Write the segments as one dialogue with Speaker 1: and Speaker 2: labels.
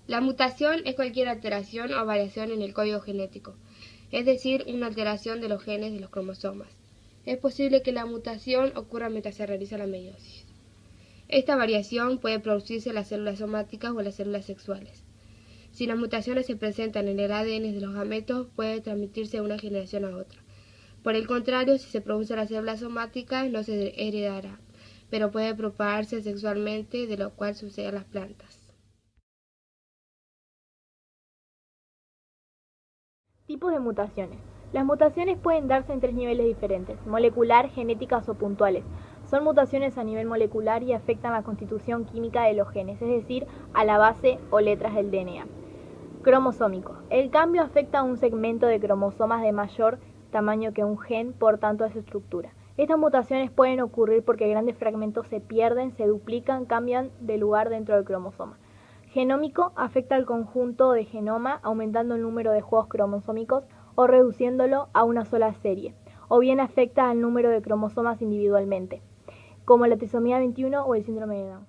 Speaker 1: La mutación es cualquier alteración o variación en el código genético, es decir, una alteración de los genes de los cromosomas. Es posible que la mutación ocurra mientras se realiza la meiosis. Esta variación puede producirse en las células somáticas o en las células sexuales. Si las mutaciones se presentan en el ADN de los gametos, puede transmitirse de una generación a otra. Por el contrario, si se produce en las células somáticas, no se heredará, pero puede propagarse sexualmente, de lo cual sucede a las plantas.
Speaker 2: Tipos de mutaciones. Las mutaciones pueden darse en 3 niveles diferentes: molecular, genéticas o puntuales. Son mutaciones a nivel molecular y afectan la constitución química de los genes, es decir, a la base o letras del DNA. Cromosómico. El cambio afecta a un segmento de cromosomas de mayor tamaño que un gen, por tanto a su estructura. Estas mutaciones pueden ocurrir porque grandes fragmentos se pierden, se duplican, cambian de lugar dentro del cromosoma. Genómico afecta al conjunto de genoma, aumentando el número de juegos cromosómicos o reduciéndolo a una sola serie, o bien afecta al número de cromosomas individualmente, como la trisomía 21 o el síndrome de Down.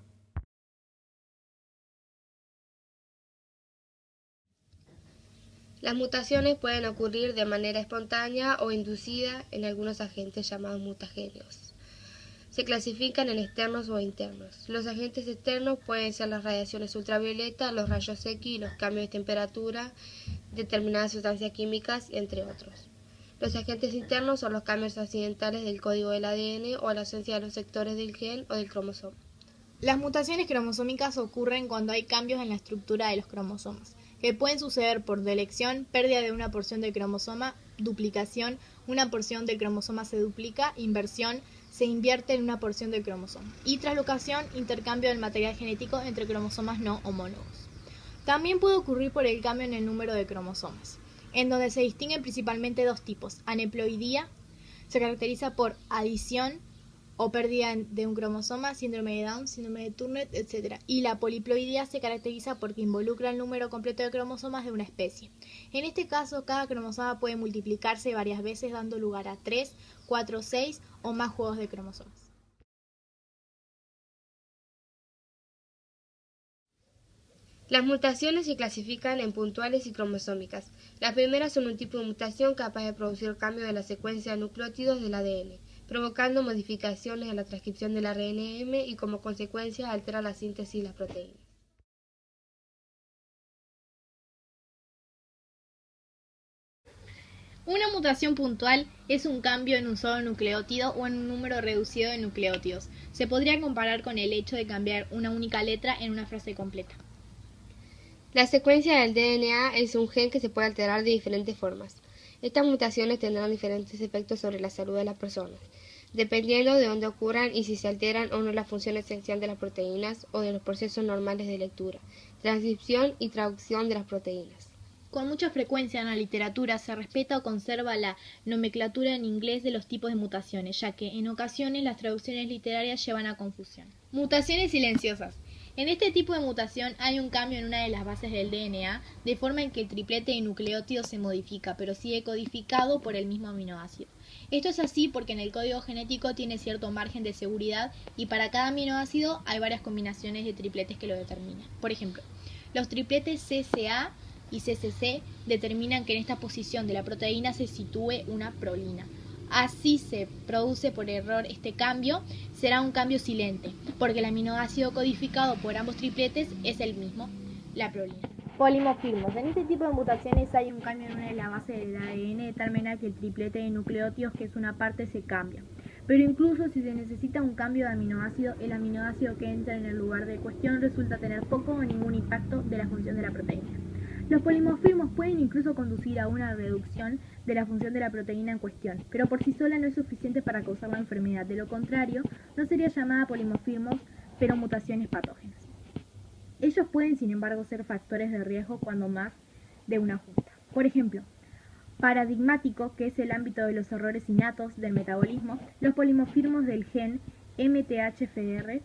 Speaker 1: Las mutaciones pueden ocurrir de manera espontánea o inducida en algunos agentes llamados mutagéneos. Se clasifican en externos o internos. Los agentes externos pueden ser las radiaciones ultravioletas, los rayos X, los cambios de temperatura, determinadas sustancias químicas, entre otros. Los agentes internos son los cambios accidentales del código del ADN o la ausencia de los sectores del gen o del cromosoma.
Speaker 2: Las mutaciones cromosómicas ocurren cuando hay cambios en la estructura de los cromosomas, que pueden suceder por delección, pérdida de una porción del cromosoma, duplicación, una porción del cromosoma se duplica, inversión, se invierte en una porción del cromosoma, y translocación, intercambio del material genético entre cromosomas no homólogos. También puede ocurrir por el cambio en el número de cromosomas, en donde se distinguen principalmente dos tipos: aneploidía, se caracteriza por adición o pérdida de un cromosoma, síndrome de Down, síndrome de Turner, etc. Y la poliploidía se caracteriza porque involucra el número completo de cromosomas de una especie. En este caso, cada cromosoma puede multiplicarse varias veces, dando lugar a 3, 4, 6 o más juegos de cromosomas.
Speaker 1: Las mutaciones se clasifican en puntuales y cromosómicas. Las primeras son un tipo de mutación capaz de producir el cambio de la secuencia de nucleótidos del ADN, provocando modificaciones en la transcripción del RNM y como consecuencia altera la síntesis de las proteínas.
Speaker 2: Una mutación puntual es un cambio en un solo nucleótido o en un número reducido de nucleótidos. Se podría comparar con el hecho de cambiar una única letra en una frase completa.
Speaker 1: La secuencia del DNA es un gen que se puede alterar de diferentes formas. Estas mutaciones tendrán diferentes efectos sobre la salud de las personas, dependiendo de dónde ocurran y si se alteran o no la función esencial de las proteínas o de los procesos normales de lectura, transcripción y traducción de las proteínas.
Speaker 2: Con mucha frecuencia en la literatura se respeta o conserva la nomenclatura en inglés de los tipos de mutaciones, ya que en ocasiones las traducciones literarias llevan a confusión. Mutaciones silenciosas. En este tipo de mutación hay un cambio en una de las bases del DNA, de forma en que el triplete de nucleótidos se modifica, pero sigue codificado por el mismo aminoácido. Esto es así porque en el código genético tiene cierto margen de seguridad y para cada aminoácido hay varias combinaciones de tripletes que lo determinan. Por ejemplo, los tripletes CCA y CCC determinan que en esta posición de la proteína se sitúe una prolina. Así se produce por error este cambio, será un cambio silente, porque el aminoácido codificado por ambos tripletes es el mismo, la prolina. Polimorfismos. En este tipo de mutaciones hay un cambio en una de las bases del ADN de tal manera que el triplete de nucleótidos, que es una parte, se cambia. Pero incluso si se necesita un cambio de aminoácido, el aminoácido que entra en el lugar de cuestión resulta tener poco o ningún impacto de la función de la proteína. Los polimorfismos pueden incluso conducir a una reducción de la función de la proteína en cuestión, pero por sí sola no es suficiente para causar la enfermedad. De lo contrario, no sería llamada polimorfismos, pero mutaciones patógenas. Ellos pueden, sin embargo, ser factores de riesgo cuando más de una junta. Por ejemplo, paradigmático, que es el ámbito de los errores innatos del metabolismo, los polimorfismos del gen MTHFR,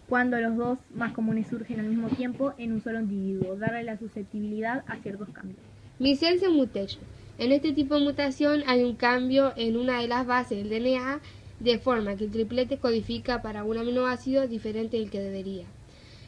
Speaker 2: cuando los dos más comunes surgen al mismo tiempo en un solo individuo, darle la susceptibilidad a ciertos cambios.
Speaker 1: Missense mutation. En este tipo de mutación hay un cambio en una de las bases del DNA, de forma que el triplete codifica para un aminoácido diferente del que debería.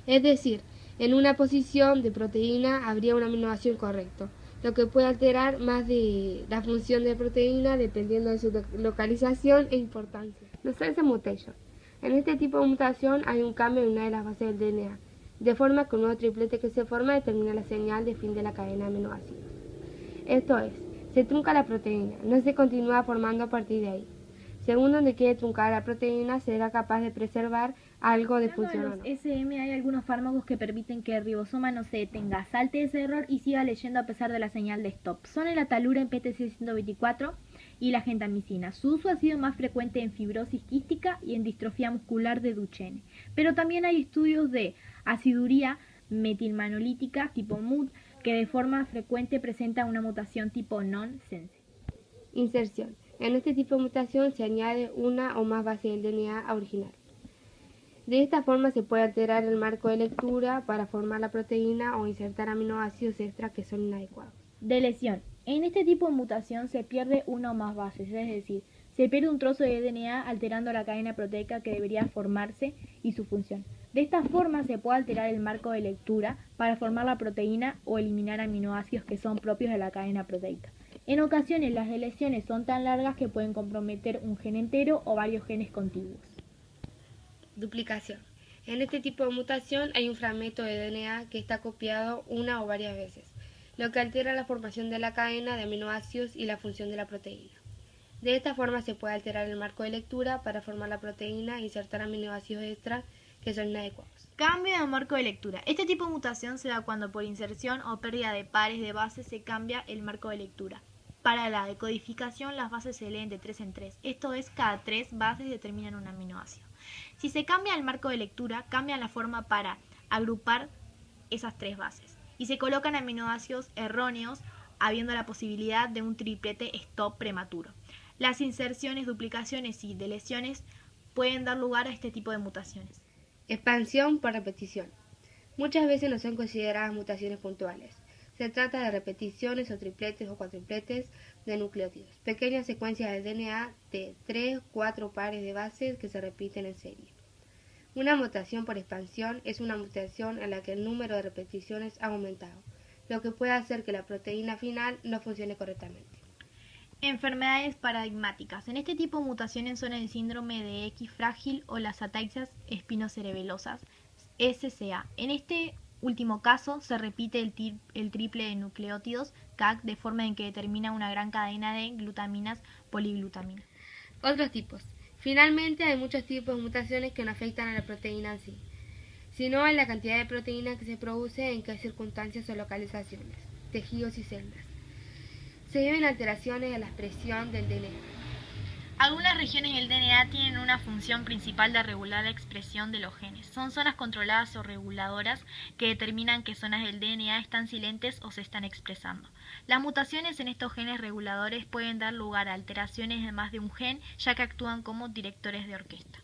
Speaker 1: Es decir, En una posición de proteína habría un aminoácido incorrecto, lo que puede alterar más de la función de proteína dependiendo de su localización e importancia. Los sense mutation. En este tipo de mutación hay un cambio en una de las bases del DNA, de forma que un nuevo triplete que se forma determina la señal de fin de la cadena de aminoácidos. Esto es, se trunca la proteína, no se continúa formando a partir de ahí. Según donde quede truncada la proteína, será capaz de preservar algo de función o no.
Speaker 2: En los SM hay algunos fármacos que permiten que el ribosoma no se detenga, salte ese error y siga leyendo a pesar de la señal de stop. Son el atalura en PTC-124 y la gentamicina. Su uso ha sido más frecuente en fibrosis quística y en distrofia muscular de Duchenne. Pero también hay estudios de aciduría metilmanolítica tipo MUD que de forma frecuente presenta una mutación tipo non-sense.
Speaker 1: Inserción. En este tipo de mutación se añade una o más bases del DNA original. De esta forma se puede alterar el marco de lectura para formar la proteína o insertar aminoácidos extra que son inadecuados.
Speaker 2: Deleción. En este tipo de mutación se pierde una o más bases, es decir, se pierde un trozo de DNA alterando la cadena proteica que debería formarse y su función. De esta forma se puede alterar el marco de lectura para formar la proteína o eliminar aminoácidos que son propios de la cadena proteica. En ocasiones las deleciones son tan largas que pueden comprometer un gen entero o varios genes contiguos.
Speaker 1: Duplicación. En este tipo de mutación hay un fragmento de DNA que está copiado una o varias veces, lo que altera la formación de la cadena de aminoácidos y la función de la proteína. De esta forma se puede alterar el marco de lectura para formar la proteína e insertar aminoácidos extras que son inadecuados.
Speaker 2: Cambio de marco de lectura. Este tipo de mutación se da cuando por inserción o pérdida de pares de bases se cambia el marco de lectura. Para la decodificación las bases se leen de 3 en 3, esto es, cada 3 bases determinan un aminoácido. Si se cambia el marco de lectura, cambia la forma para agrupar esas 3 bases y se colocan aminoácidos erróneos, habiendo la posibilidad de un triplete stop prematuro. Las inserciones, duplicaciones y deleciones pueden dar lugar a este tipo de mutaciones.
Speaker 1: Expansión por repetición. Muchas veces no son consideradas mutaciones puntuales. Se trata de repeticiones o tripletes o cuatripletes de nucleótidos, pequeñas secuencias de DNA de 3-4 pares de bases que se repiten en serie. Una mutación por expansión es una mutación en la que el número de repeticiones ha aumentado, lo que puede hacer que la proteína final no funcione correctamente.
Speaker 2: Enfermedades paradigmáticas. En este tipo de mutaciones son el síndrome de X frágil o las ataxias espinocerebelosas, SCA. En este último caso se repite el triple de nucleótidos CAG de forma en que determina una gran cadena de glutaminas poliglutamina.
Speaker 1: Otros tipos. Finalmente hay muchos tipos de mutaciones que no afectan a la proteína en sí, sino en la cantidad de proteína que se produce en qué circunstancias o localizaciones, tejidos y células. Se deben alteraciones en la expresión del DNA.
Speaker 2: Algunas regiones del DNA tienen una función principal de regular la expresión de los genes. Son zonas controladas o reguladoras que determinan qué zonas del DNA están silentes o se están expresando. Las mutaciones en estos genes reguladores pueden dar lugar a alteraciones de más de un gen, ya que actúan como directores de orquesta.